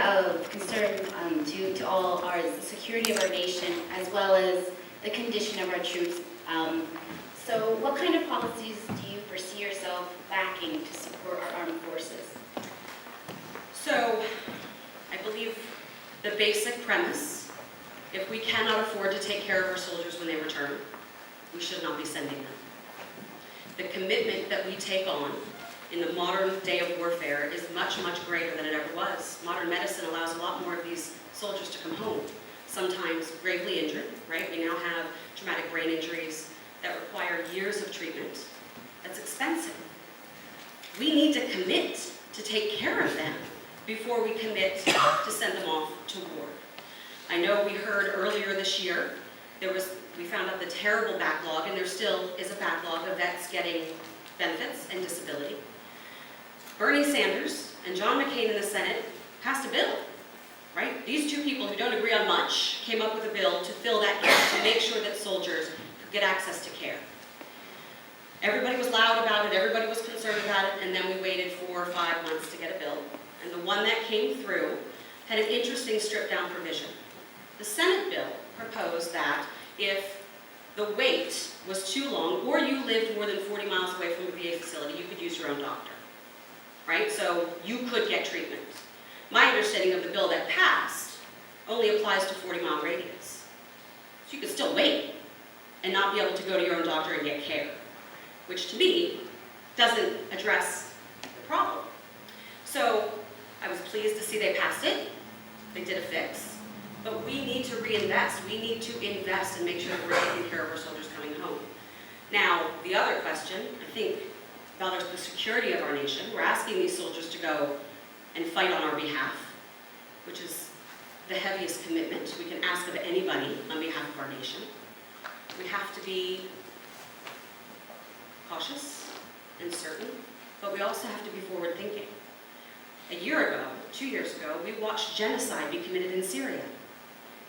of concern to all are the security of our nation as well as the condition of our troops. So what kind of policies do you foresee yourself backing to support our armed forces? So I believe the basic premise, if we cannot afford to take care of our soldiers when they return, we should not be sending them. The commitment that we take on in the modern day of warfare is much, much greater than it ever was. Modern medicine allows a lot more of these soldiers to come home, sometimes gravely injured, right? We now have traumatic brain injuries that require years of treatment. That's expensive. We need to commit to take care of them before we commit to send them off to war. I know we heard earlier this year, we found out the terrible backlog, and there still is a backlog of vets getting benefits and disability. Bernie Sanders and John McCain in the Senate passed a bill, right? These two people who don't agree on much came up with a bill to fill that gap, to make sure that soldiers could get access to care. Everybody was loud about it, everybody was concerned about it, and then we waited 4 or 5 months to get a bill. And the one that came through had an interesting stripped-down provision. The Senate bill proposed that if the wait was too long, or you lived more than 40 miles away from a VA facility, you could use your own doctor, right? So you could get treatment. My understanding of the bill that passed only applies to 40-mile radius. So you could still wait and not be able to go to your own doctor and get care, which to me doesn't address the problem. So I was pleased to see they passed it. They did a fix. But we need to reinvest. We need to invest and make sure that we're taking care of our soldiers coming home. Now, the other question, I think, about the security of our nation, we're asking these soldiers to go and fight on our behalf, which is the heaviest commitment we can ask of anybody on behalf of our nation. We have to be cautious and certain, but we also have to be forward thinking. A year ago, 2 years ago, we watched genocide be committed in Syria.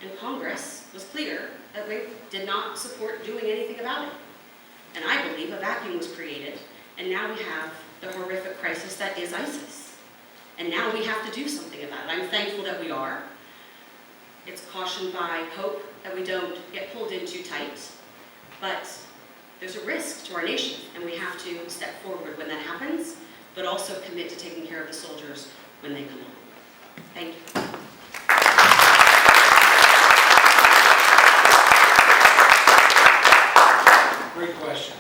And Congress was clear that we did not support doing anything about it. And I believe a vacuum was created, and now we have the horrific crisis that is ISIS. And now we have to do something about it. I'm thankful that we are. It's cautioned by hope that we don't get pulled in too tight, but there's a risk to our nation, and we have to step forward when that happens, but also commit to taking care of the soldiers when they come home. Thank you. Great question.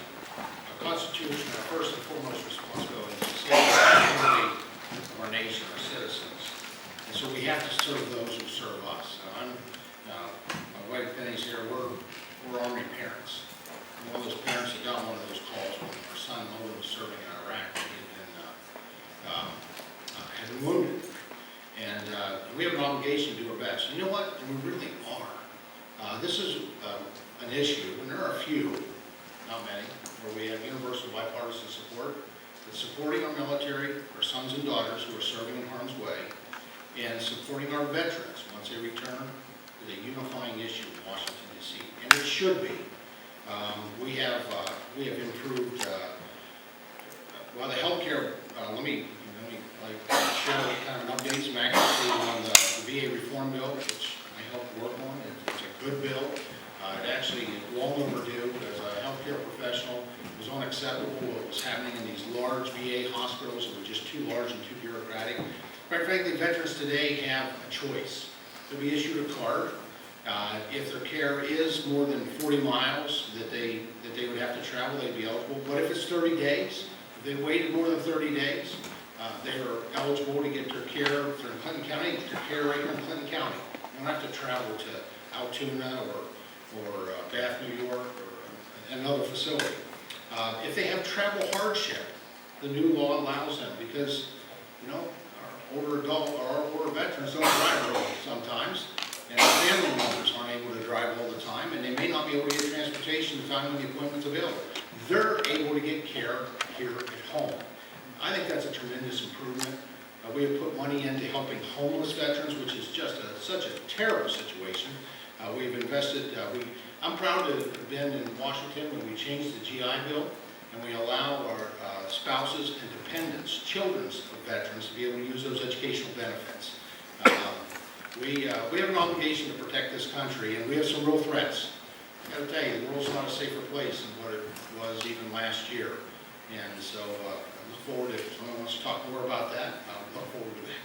Our Constitution, our first and foremost responsibility is to save the security of our nation, our citizens. And so we have to serve those who serve us. My wife Penny's here, we're Army parents. I'm one of those parents that got one of those calls when our son Owen was serving in Iraq. He had been wounded. And we have an obligation to do our best. You know what? And we really are. This is an issue, and there are a few, not many, where we have universal bipartisan support. It's supporting our military, our sons and daughters who are serving in harm's way, and supporting our veterans once they return is a unifying issue in Washington, D.C., and it should be. We have improved, well, the healthcare, let me share kind of an update, some accuracy on the VA reform bill, which I helped work on. It's a good bill. It actually is long overdue. As a healthcare professional, it was unacceptable what was happening in these large VA hospitals that were just too large and too bureaucratic. Quite frankly, veterans today have a choice. They'll be issued a card. If their care is more than 40 miles that they would have to travel, they'd be eligible. But if it's 30 days, if they waited more than 30 days, they are eligible to get their care, if they're in Clinton County, get their care right here in Clinton County. You don't have to travel to Altoona or Bath, New York, or another facility. If they have travel hardship, the new law allows them because, you know, our older veterans don't drive well sometimes, and their family members aren't able to drive all the time, and they may not be able to get transportation the time when the appointment's available. They're able to get care here at home. I think that's a tremendous improvement. We have put money into helping homeless veterans, which is just such a terrible situation. We've invested, I'm proud to have been in Washington when we changed the GI Bill, and we allow our spouses and dependents, children of veterans, to be able to use those educational benefits. We have an obligation to protect this country, and we have some real threats. I gotta tell you, the world's not a safer place than what it was even last year. And so I look forward, if someone wants to talk more about that, I'll look forward to that